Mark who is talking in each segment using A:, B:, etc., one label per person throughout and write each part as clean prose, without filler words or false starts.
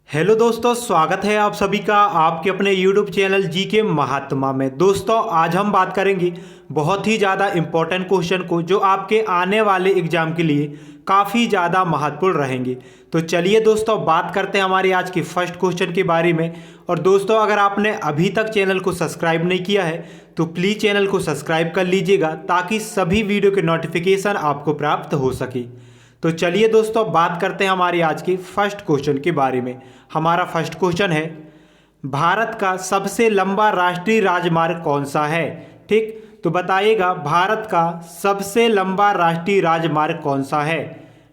A: Hello दोस्तों, स्वागत है आप सभी का आपके अपने YouTube चैनल जी के महात्मा में। दोस्तों आज हम बात करेंगे बहुत ही ज़्यादा इम्पोर्टेंट क्वेश्चन को जो आपके आने वाले एग्जाम के लिए काफ़ी ज़्यादा महत्वपूर्ण रहेंगे। तो चलिए दोस्तों बात करते हैं हमारी आज की फर्स्ट क्वेश्चन के बारे में। और दोस्तों अगर आपने अभी तक चैनल को सब्सक्राइब नहीं किया है तो प्लीज़ चैनल को सब्सक्राइब कर लीजिएगा ताकि सभी वीडियो के नोटिफिकेशन आपको प्राप्त हो सके। तो चलिए दोस्तों बात करते हैं हमारी आज की फर्स्ट क्वेश्चन के बारे में। हमारा फर्स्ट क्वेश्चन है, भारत का सबसे लंबा राष्ट्रीय राजमार्ग कौन सा है। ठीक, तो बताइएगा भारत का सबसे लंबा राष्ट्रीय राजमार्ग कौन सा है।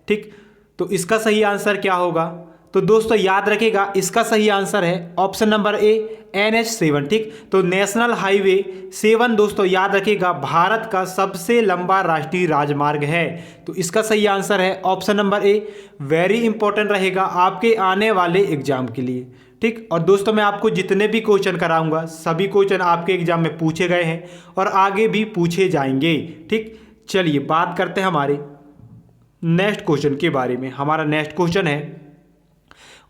A: ठीक, तो इसका सही आंसर क्या होगा। तो दोस्तों याद रखिएगा इसका सही आंसर है ऑप्शन नंबर ए NH7। ठीक, तो नेशनल हाईवे 7 दोस्तों याद रखिएगा भारत का सबसे लंबा राष्ट्रीय राजमार्ग है। तो इसका सही आंसर है option number A. Very important रहेगा आपके आने वाले एग्जाम के लिए। ठीक, और दोस्तों मैं आपको जितने भी क्वेश्चन कराऊंगा सभी क्वेश्चन आपके एग्जाम में पूछे गए हैं और आगे भी पूछे जाएंगे। ठीक, चलिए बात करते हैं हमारे नेक्स्ट क्वेश्चन के बारे में। हमारा नेक्स्ट क्वेश्चन है,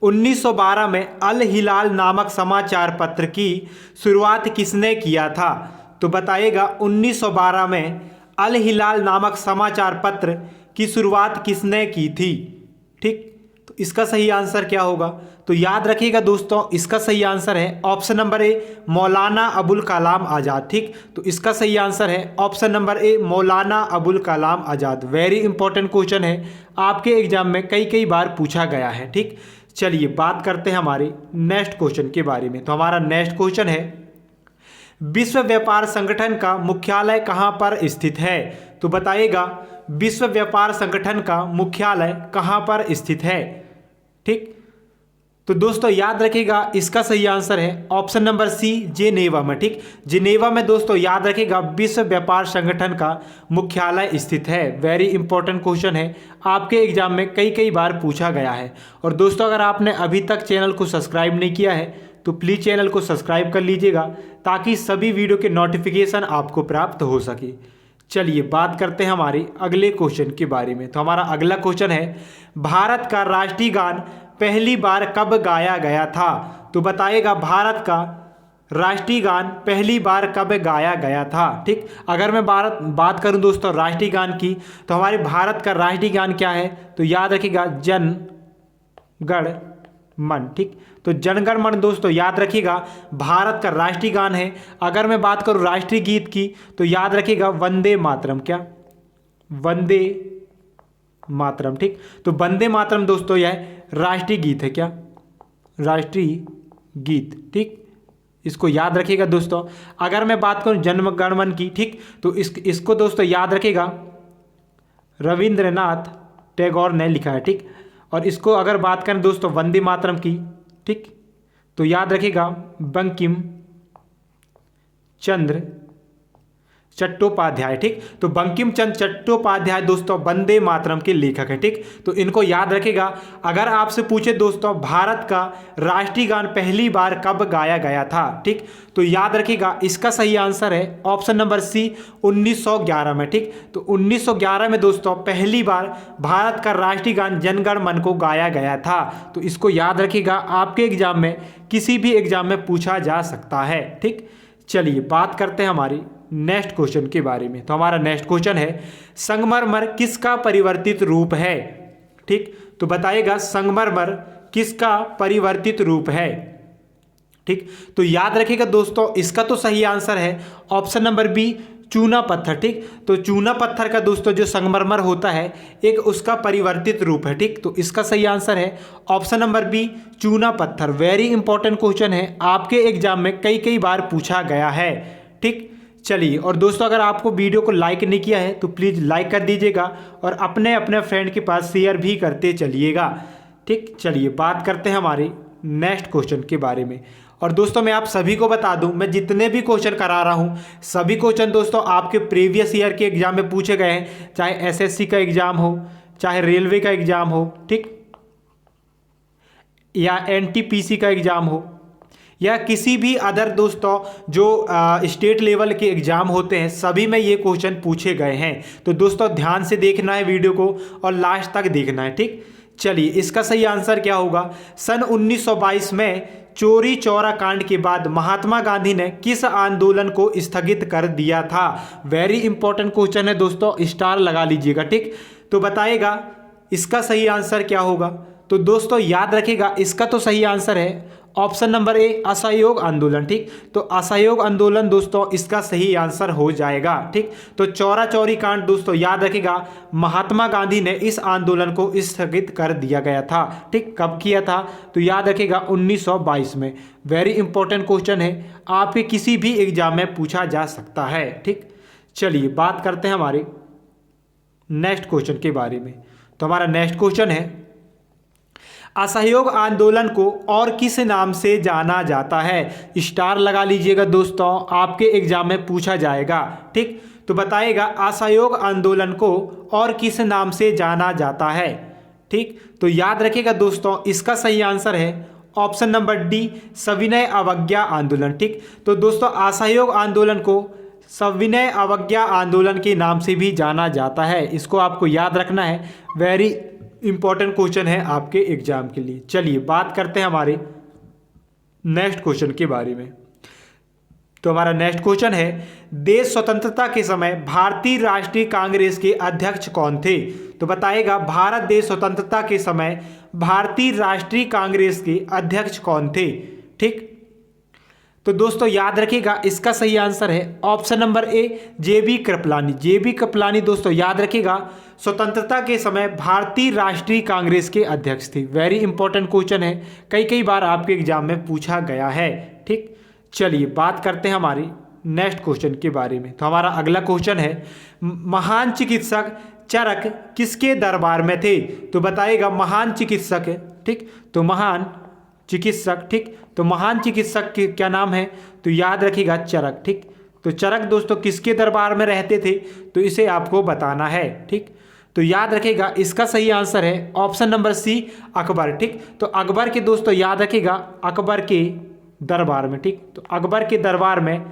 A: 1912 में अल हिलाल नामक समाचार पत्र की शुरुआत किसने किया था। तो बताइएगा 1912 में अल हिलाल नामक समाचार पत्र की शुरुआत किसने की थी। ठीक, तो इसका सही आंसर क्या होगा। तो याद रखिएगा दोस्तों इसका सही आंसर है option number A Maulana Abul Kalam Azad. ठीक, तो इसका सही आंसर है option number A Maulana Abul Kalam Azad. Very important question है, आपके एग्जाम में कई बार पूछा गया है। ठीक, चलिए बात करते हैं हमारे नेक्स्ट क्वेश्चन के बारे में। तो हमारा नेक्स्ट क्वेश्चन है, विश्व व्यापार संगठन का मुख्यालय कहां पर स्थित है। तो बताइएगा विश्व व्यापार संगठन का मुख्यालय कहां पर स्थित है। ठीक, तो दोस्तों याद रखिएगा इसका सही आंसर है ऑप्शन नंबर सी जेनेवा में। ठीक, जिनेवा में दोस्तों याद रखिएगा विश्व व्यापार संगठन का मुख्यालय स्थित है। वेरी इंपॉर्टेंट क्वेश्चन है, आपके एग्जाम में कई बार पूछा गया है। और दोस्तों अगर आपने अभी तक चैनल को सब्सक्राइब नहीं किया है तो प्लीज़ चैनल को सब्सक्राइब कर लीजिएगा ताकि सभी वीडियो के नोटिफिकेशन आपको प्राप्त हो सके। चलिए बात करते हैं हमारे अगले क्वेश्चन के बारे में। तो हमारा अगला क्वेश्चन है, भारत का राष्ट्रीय गान पहली बार कब गाया गया था। तो बताइएगा भारत का राष्ट्रीय गान पहली बार कब गाया गया था। ठीक, अगर मैं बात करूं दोस्तों राष्ट्रीय गान की तो हमारे भारत का राष्ट्रीय गान क्या है। तो याद रखिएगा जन गण मन। ठीक, तो जन गण मन दोस्तों याद रखिएगा भारत का राष्ट्रीय गान है। अगर मैं बात करूं राष्ट्रीय गीत की तो याद रखिएगा वंदे मातरम। क्या, वंदे मातरम। ठीक, तो वंदे मातरम दोस्तों यह राष्ट्रीय गीत है। क्या, राष्ट्रीय गीत। ठीक, इसको याद रखिएगा दोस्तों। अगर मैं बात करूं जन गण मन की, ठीक, तो इसको दोस्तों याद रखिएगा रविंद्रनाथ टैगोर ने लिखा है। ठीक, और इसको अगर बात करें दोस्तों वंदे मातरम की, ठीक, तो याद रखिएगा बंकिम चंद्र चट्टोपाध्याय। ठीक, तो बंकिम चंद्र चट्टोपाध्याय दोस्तों वंदे मातरम के लेखक हैं। ठीक, तो इनको याद रखिएगा। अगर आपसे पूछे दोस्तों भारत का राष्ट्रीय गान पहली बार कब गाया गया था, ठीक, तो याद रखिएगा इसका सही आंसर है ऑप्शन नंबर सी 1911 में। ठीक, तो 1911 में दोस्तों पहली बार भारत का राष्ट्रीय गान जन गण मन को गाया गया था। तो इसको याद रखिएगा, आपके एग्जाम में किसी भी एग्जाम में पूछा जा सकता है। ठीक, चलिए बात करते हैं हमारी नेक्स्ट क्वेश्चन के बारे में। तो हमारा नेक्स्ट क्वेश्चन है, संगमरमर किसका परिवर्तित रूप है। ठीक, तो बताइएगा संगमरमर किसका परिवर्तित रूप है। ठीक, तो याद रखिएगा दोस्तों इसका तो सही आंसर है ऑप्शन नंबर बी चूना पत्थर। ठीक, तो चूना पत्थर का दोस्तों जो संगमरमर होता है एक उसका परिवर्तित रूप है। ठीक, तो इसका सही आंसर है ऑप्शन नंबर बी चूना पत्थर। वेरी इंपॉर्टेंट क्वेश्चन है, आपके एग्जाम में कई बार पूछा गया है। ठीक, चलिए, और दोस्तों अगर आपको वीडियो को लाइक नहीं किया है तो प्लीज़ लाइक कर दीजिएगा और अपने फ्रेंड के पास शेयर भी करते चलिएगा। ठीक, चलिए बात करते हैं हमारे नेक्स्ट क्वेश्चन के बारे में। और दोस्तों मैं आप सभी को बता दूं, मैं जितने भी क्वेश्चन करा रहा हूं सभी क्वेश्चन दोस्तों आपके प्रीवियस ईयर के एग्जाम में पूछे गए हैं, चाहे SSC का एग्जाम हो, चाहे रेलवे का एग्जाम हो, ठीक, या NTPC का एग्जाम हो, या किसी भी अदर दोस्तों जो स्टेट लेवल के एग्ज़ाम होते हैं सभी में ये क्वेश्चन पूछे गए हैं। तो दोस्तों ध्यान से देखना है वीडियो को और लास्ट तक देखना है। ठीक, चलिए इसका सही आंसर क्या होगा? सन 1922 में चोरी चौरा कांड के बाद महात्मा गांधी ने किस आंदोलन को स्थगित कर दिया था? वेरी इंपॉर्टेंट क्वेश्चन है दोस्तों, स्टार लगा लीजिएगा। ठीक, तो बताइएगा इसका सही आंसर क्या होगा? तो दोस्तों याद रखिएगा, इसका तो सही आंसर है ऑप्शन नंबर ए, असहयोग आंदोलन। ठीक, तो असहयोग आंदोलन दोस्तों इसका सही आंसर हो जाएगा। ठीक, तो चौरा चौरी कांड दोस्तों याद रखिएगा, महात्मा गांधी ने इस आंदोलन को स्थगित कर दिया गया था। ठीक, कब किया था? तो याद रखिएगा 1922 में। वेरी इंपॉर्टेंट क्वेश्चन है, आपके किसी भी एग्जाम में पूछा जा सकता है। ठीक, चलिए बात करते हैं हमारे नेक्स्ट क्वेश्चन के बारे में। तो हमारा नेक्स्ट क्वेश्चन है, असहयोग आंदोलन को और किस नाम से जाना जाता है? स्टार लगा लीजिएगा दोस्तों, आपके एग्जाम में पूछा जाएगा। ठीक, तो बताइएगा असहयोग आंदोलन को और किस नाम से जाना जाता है? ठीक, तो याद रखिएगा दोस्तों, इसका सही आंसर है ऑप्शन नंबर डी, सविनय अवज्ञा आंदोलन। ठीक, तो दोस्तों असहयोग आंदोलन को सविनय अवज्ञा आंदोलन के नाम से भी जाना जाता है। इसको आपको याद रखना है, वेरी इंपॉर्टेंट क्वेश्चन है आपके एग्जाम के लिए। चलिए बात करते हैं हमारे नेक्स्ट क्वेश्चन के बारे में। तो हमारा नेक्स्ट क्वेश्चन है, देश स्वतंत्रता के समय भारतीय राष्ट्रीय कांग्रेस के अध्यक्ष कौन थे? तो बताइएगा भारत देश स्वतंत्रता के समय भारतीय राष्ट्रीय कांग्रेस के अध्यक्ष कौन थे? ठीक, तो दोस्तों याद रखिएगा, इसका सही आंसर है ऑप्शन नंबर ए, जेबी कृपलानी। जेबी कृपलानी दोस्तों याद रखिएगा, स्वतंत्रता के समय भारतीय राष्ट्रीय कांग्रेस के अध्यक्ष थे। वेरी इंपॉर्टेंट क्वेश्चन है, कई बार आपके एग्जाम में पूछा गया है। ठीक, चलिए बात करते हैं हमारी नेक्स्ट क्वेश्चन के बारे में। तो हमारा अगला क्वेश्चन है, महान चिकित्सक चरक किसके दरबार में थे? तो बताइएगा महान चिकित्सक है। ठीक, तो महान चिकित्सक, ठीक, तो महान चिकित्सक के क्या नाम है? तो याद रखिएगा चरक। ठीक, तो चरक दोस्तों किसके दरबार में रहते थे? तो इसे आपको बताना है। ठीक, तो याद रखिएगा, इसका सही आंसर है ऑप्शन नंबर सी, अकबर। ठीक, तो अकबर के दोस्तों याद रखिएगा, अकबर के दरबार में। ठीक, तो अकबर के दरबार में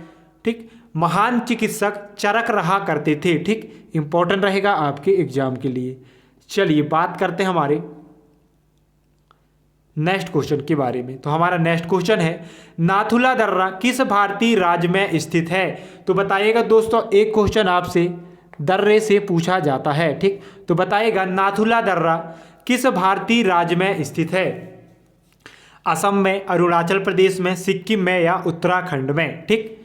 A: ठीक महान चिकित्सक चरक रहा करते थे। ठीक, इंपॉर्टेंट रहेगा आपके एग्जाम के लिए। चलिए बात करते हैं हमारे नेक्स्ट क्वेश्चन के बारे में। तो हमारा नेक्स्ट क्वेश्चन है, नाथुला दर्रा किस भारतीय राज्य में स्थित है? तो बताइएगा दोस्तों, एक क्वेश्चन आपसे दर्रे से पूछा जाता है। ठीक, तो बताइएगा नाथुला दर्रा किस भारतीय राज्य में स्थित है? असम में, अरुणाचल प्रदेश में, सिक्किम में या उत्तराखंड में? ठीक,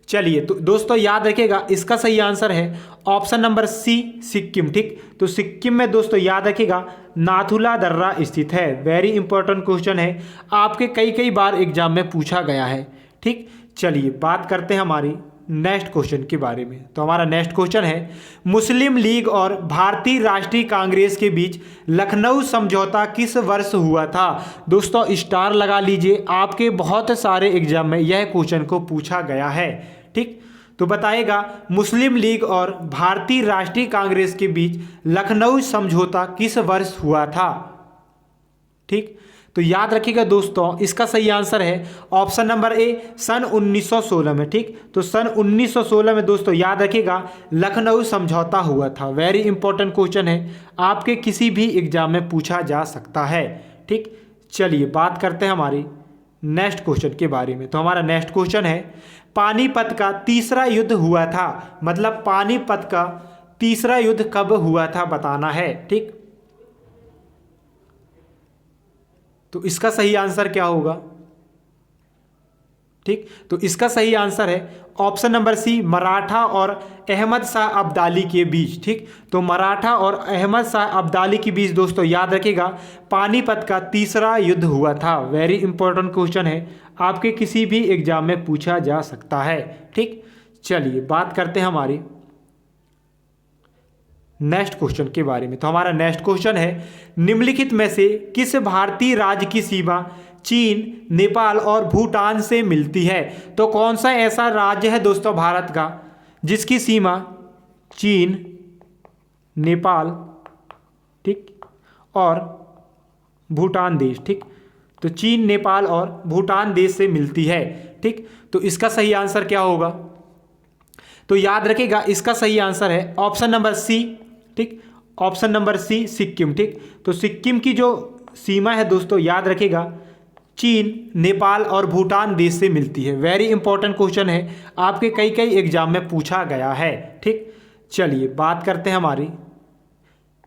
A: चलिए तो दोस्तों याद रखिएगा, इसका सही आंसर है ऑप्शन नंबर सी, सिक्किम। ठीक, तो सिक्किम में दोस्तों याद रखिएगा नाथुला दर्रा स्थित है। वेरी इंपॉर्टेंट क्वेश्चन है, आपके कई बार एग्जाम में पूछा गया है। ठीक, चलिए बात करते हैं हमारी नेक्स्ट क्वेश्चन के बारे में। तो हमारा नेक्स्ट क्वेश्चन है, मुस्लिम लीग और भारतीय राष्ट्रीय कांग्रेस के बीच लखनऊ समझौता किस वर्ष हुआ था? दोस्तों स्टार लगा लीजिए, आपके बहुत सारे एग्जाम में यह क्वेश्चन को पूछा गया है। ठीक, तो बताइएगा मुस्लिम लीग और भारतीय राष्ट्रीय कांग्रेस के बीच लखनऊ समझौता किस वर्ष हुआ था? ठीक, तो याद रखिएगा दोस्तों, इसका सही आंसर है ऑप्शन नंबर ए, सन 1916 में। ठीक, तो सन 1916 में दोस्तों याद रखिएगा लखनऊ समझौता हुआ था। वेरी इंपॉर्टेंट क्वेश्चन है, आपके किसी भी एग्जाम में पूछा जा सकता है। ठीक, चलिए बात करते हैं हमारी नेक्स्ट क्वेश्चन के बारे में। तो हमारा नेक्स्ट क्वेश्चन है, पानीपत का तीसरा युद्ध हुआ था, मतलब पानीपत का तीसरा युद्ध कब हुआ था बताना है। ठीक, तो इसका सही आंसर क्या होगा? ठीक, तो इसका सही आंसर है ऑप्शन नंबर सी, मराठा और अहमद शाह अब्दाली के बीच। ठीक, तो मराठा और अहमद शाह अब्दाली के बीच दोस्तों याद रखिएगा पानीपत का तीसरा युद्ध हुआ था। वेरी इंपॉर्टेंट क्वेश्चन है, आपके किसी भी एग्जाम में पूछा जा सकता है। ठीक, चलिए बात करते हैं हमारी नेक्स्ट क्वेश्चन के बारे में। तो हमारा नेक्स्ट क्वेश्चन है, निम्नलिखित में से किस भारतीय राज्य की सीमा चीन, नेपाल और भूटान से मिलती है? तो कौन सा ऐसा राज्य है दोस्तों भारत का जिसकी सीमा चीन, नेपाल, ठीक, और भूटान देश, ठीक, तो चीन, नेपाल और भूटान देश से मिलती है। ठीक, तो इसका सही आंसर क्या होगा? तो याद रखिएगा, इसका सही आंसर है ऑप्शन नंबर सी। ठीक, ऑप्शन नंबर सी सिक्किम। ठीक, तो सिक्किम की जो सीमा है दोस्तों याद रखिएगा चीन, नेपाल और भूटान देश से मिलती है। वेरी इंपॉर्टेंट क्वेश्चन है, आपके कई कई एग्जाम में पूछा गया है। ठीक, चलिए बात करते हैं हमारी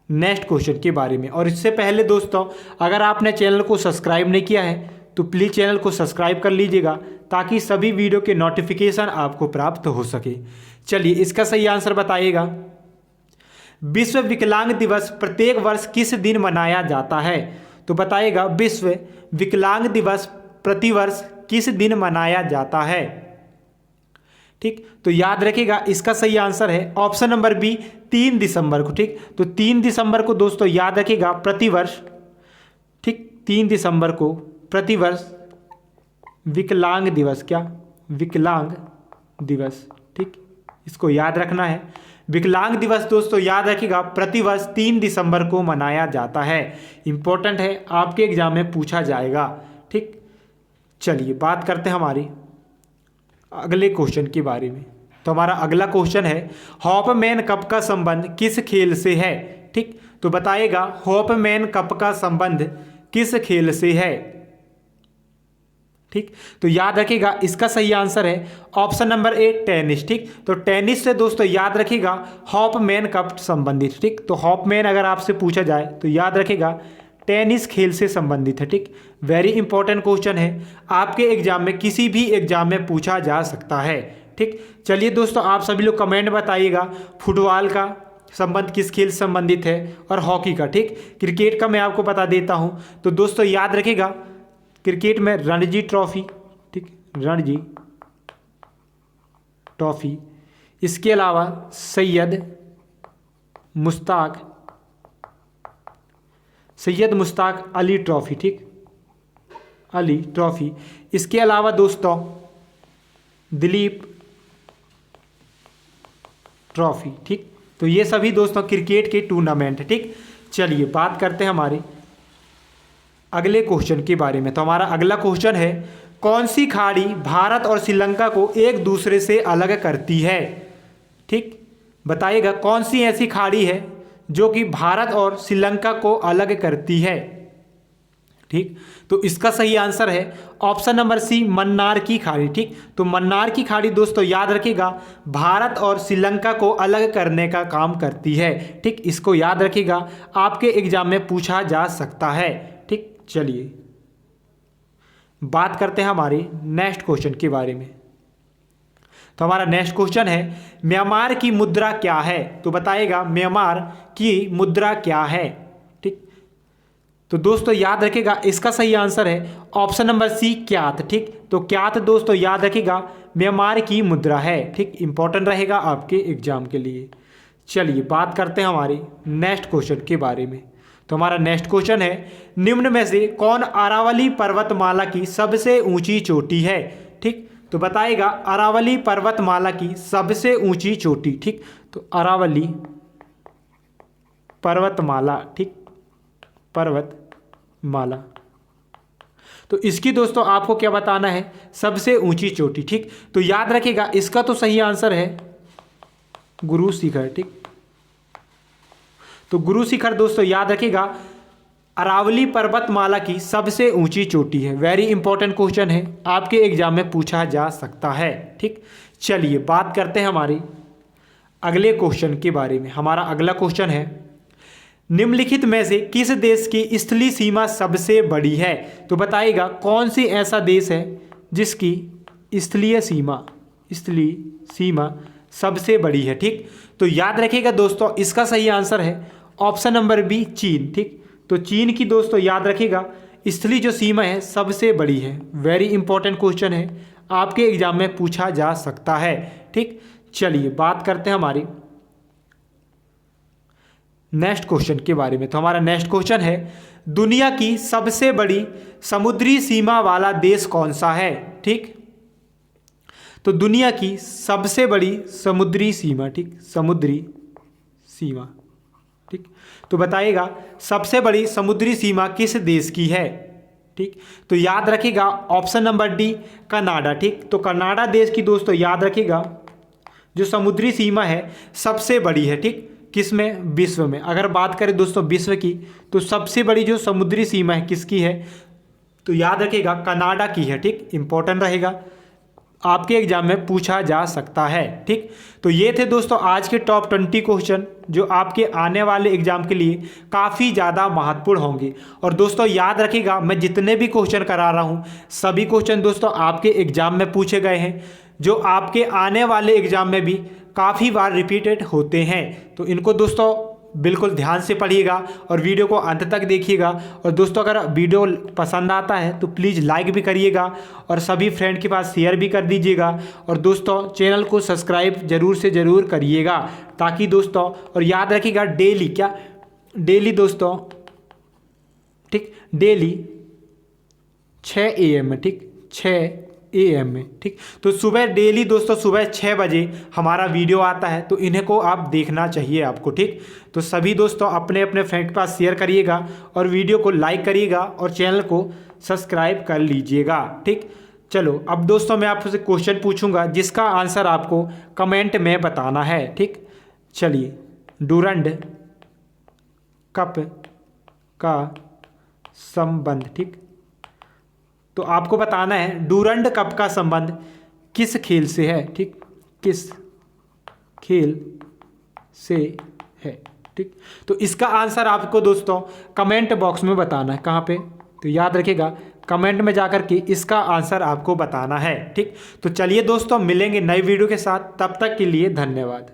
A: नेक्स्ट क्वेश्चन के बारे में। और इससे पहले दोस्तों अगर आपने चैनल को सब्सक्राइब नहीं किया है तो प्लीज़ चैनल को सब्सक्राइब कर लीजिएगा ताकि सभी वीडियो के नोटिफिकेशन आपको प्राप्त हो सके। चलिए इसका सही आंसर बताइएगा। विश्व विकलांग दिवस प्रत्येक वर्ष किस दिन मनाया जाता है? तो बताइएगा विश्व विकलांग दिवस प्रतिवर्ष किस दिन मनाया जाता है? ठीक, तो याद रखिएगा इसका सही आंसर है ऑप्शन नंबर बी 3 दिसंबर को। ठीक, तो 3 दिसंबर को दोस्तों याद रखिएगा प्रतिवर्ष, ठीक 3 दिसंबर को प्रतिवर्ष विकलांग दिवस, क्या विकलांग दिवस, ठीक इसको याद रखना है। विकलांग दिवस दोस्तों याद रखिएगा प्रतिवर्ष 3 दिसंबर को मनाया जाता है। इंपॉर्टेंट है, आपके एग्जाम में पूछा जाएगा। ठीक, चलिए बात करते हैं हमारी अगले क्वेश्चन के बारे में। तो हमारा अगला क्वेश्चन है हॉपमैन कप का संबंध किस खेल से है? ठीक, तो बताइएगा हॉपमैन कप का संबंध किस खेल से है? ठीक, तो याद रखिएगा इसका सही आंसर है ऑप्शन नंबर ए टेनिस। ठीक, तो टेनिस से दोस्तों याद रखिएगा हॉपमैन कप संबंधित। ठीक, तो हॉपमैन अगर आपसे पूछा जाए तो याद रखिएगा टेनिस खेल से संबंधित है। ठीक, वेरी इंपॉर्टेंट क्वेश्चन है, आपके एग्जाम में किसी भी एग्जाम में पूछा जा सकता है। ठीक, चलिए दोस्तों आप सभी लोग कमेंट बताइएगा फुटबॉल का संबंध किस खेल से संबंधित है और हॉकी का। ठीक, क्रिकेट का मैं आपको बता देता हूं। तो दोस्तों याद रखिएगा क्रिकेट में रणजी ट्रॉफी, ठीक रणजी ट्रॉफी, इसके अलावा सैयद मुश्ताक अली ट्रॉफी, ठीक अली ट्रॉफी, इसके अलावा दोस्तों दिलीप ट्रॉफी। ठीक, तो ये सभी दोस्तों क्रिकेट के टूर्नामेंट है। ठीक, चलिए बात करते हैं हमारे अगले क्वेश्चन के बारे में। तो हमारा अगला क्वेश्चन है कौन सी खाड़ी भारत और श्रीलंका को एक दूसरे से अलग करती है? ठीक, बताइएगा कौन सी ऐसी खाड़ी है जो कि भारत और श्रीलंका को अलग करती है? ठीक, तो इसका सही आंसर है ऑप्शन नंबर सी मन्नार की खाड़ी। ठीक, तो मन्नार की खाड़ी दोस्तों याद रखिएगा भारत और श्रीलंका को अलग करने का काम करती है। ठीक, इसको याद रखिएगा आपके एग्जाम में पूछा जा सकता है। ठीक, चलिए बात करते हैं हमारे नेक्स्ट क्वेश्चन के बारे में। तो हमारा नेक्स्ट क्वेश्चन है म्यांमार की मुद्रा क्या है? तो बताइएगा म्यांमार की मुद्रा क्या है? ठीक, तो दोस्तों याद रखिएगा इसका सही आंसर है ऑप्शन नंबर सी क्यात। ठीक, तो क्यात दोस्तों याद रखिएगा म्यांमार की मुद्रा है। ठीक, इंपॉर्टेंट रहेगा आपके एग्जाम के लिए। चलिए बात करते हैं हमारे नेक्स्ट क्वेश्चन के बारे में। तो हमारा नेक्स्ट क्वेश्चन है निम्न में से कौन अरावली पर्वतमाला की सबसे ऊंची चोटी है? ठीक, तो बताइएगा अरावली पर्वतमाला की सबसे ऊंची चोटी। ठीक, तो अरावली पर्वतमाला, ठीक पर्वतमाला, तो इसकी दोस्तों आपको क्या बताना है सबसे ऊंची चोटी। ठीक, तो याद रखिएगा इसका तो सही आंसर है गुरु शिखर। ठीक, तो गुरु शिखर दोस्तों याद रखिएगा अरावली पर्वतमाला की सबसे ऊंची चोटी है। वेरी इंपॉर्टेंट क्वेश्चन है, आपके एग्जाम में पूछा जा सकता है। ठीक, चलिए बात करते हैं हमारे अगले क्वेश्चन के बारे में। हमारा अगला क्वेश्चन है निम्नलिखित में से किस देश की स्थलीय सीमा सबसे बड़ी है? तो बताइएगा कौन सी ऐसा देश है जिसकी स्थलीय सीमा सबसे बड़ी है? ठीक, तो याद रखिएगा दोस्तों इसका सही आंसर है ऑप्शन नंबर बी चीन। ठीक, तो चीन की दोस्तों याद रखिएगा स्थलीय जो सीमा है सबसे बड़ी है। वेरी इंपॉर्टेंट क्वेश्चन है, आपके एग्जाम में पूछा जा सकता है। ठीक, चलिए बात करते हैं हमारी नेक्स्ट क्वेश्चन के बारे में। तो हमारा नेक्स्ट क्वेश्चन है दुनिया की सबसे बड़ी समुद्री सीमा वाला देश कौन सा है? ठीक, तो दुनिया की सबसे बड़ी समुद्री सीमा, ठीक समुद्री सीमा, ठीक तो बताइएगा सबसे बड़ी समुद्री सीमा किस देश की है? ठीक, तो याद रखिएगा ऑप्शन नंबर डी कनाडा। ठीक, तो कनाडा देश की दोस्तों याद रखिएगा जो समुद्री सीमा है सबसे बड़ी है। ठीक, किस में? विश्व में। अगर बात करें दोस्तों विश्व की, तो सबसे बड़ी जो समुद्री सीमा है किसकी है? तो याद रखिएगा कनाडा की है। ठीक, इंपॉर्टेंट रहेगा, आपके एग्जाम में पूछा जा सकता है। ठीक, तो ये थे दोस्तों आज के टॉप 20 क्वेश्चन जो आपके आने वाले एग्जाम के लिए काफ़ी ज़्यादा महत्वपूर्ण होंगे। और दोस्तों याद रखिएगा, मैं जितने भी क्वेश्चन करा रहा हूँ सभी क्वेश्चन दोस्तों आपके एग्जाम में पूछे गए हैं, जो आपके आने वाले एग्जाम में भी काफ़ी बार रिपीटेड होते हैं। तो इनको दोस्तों बिल्कुल ध्यान से पढ़िएगा और वीडियो को अंत तक देखिएगा। और दोस्तों अगर वीडियो पसंद आता है तो प्लीज़ लाइक भी करिएगा और सभी फ्रेंड के पास शेयर भी कर दीजिएगा। और दोस्तों चैनल को सब्सक्राइब जरूर से ज़रूर करिएगा, ताकि दोस्तों, और याद रखिएगा डेली, क्या डेली दोस्तों, ठीक, डेली 6 AM में, ठीक, 6 AM में। ठीक, तो सुबह डेली दोस्तों सुबह 6 बजे हमारा वीडियो आता है, तो इन्हें को आप देखना चाहिए आपको। ठीक, तो सभी दोस्तों अपने अपने फ्रेंड के पास शेयर करिएगा और वीडियो को लाइक करिएगा और चैनल को सब्सक्राइब कर लीजिएगा। ठीक, चलो अब दोस्तों मैं आपसे क्वेश्चन पूछूंगा जिसका आंसर आपको कमेंट में बताना है। ठीक, चलिए, डूरंड कप का संबंध, ठीक, तो आपको बताना है डूरंड कप का संबंध किस खेल से है? ठीक, किस खेल से है? ठीक, तो इसका आंसर आपको दोस्तों कमेंट बॉक्स में बताना है। कहाँ पे? तो याद रखिएगा कमेंट में जाकर के इसका आंसर आपको बताना है। ठीक, तो चलिए दोस्तों मिलेंगे नई वीडियो के साथ, तब तक के लिए धन्यवाद।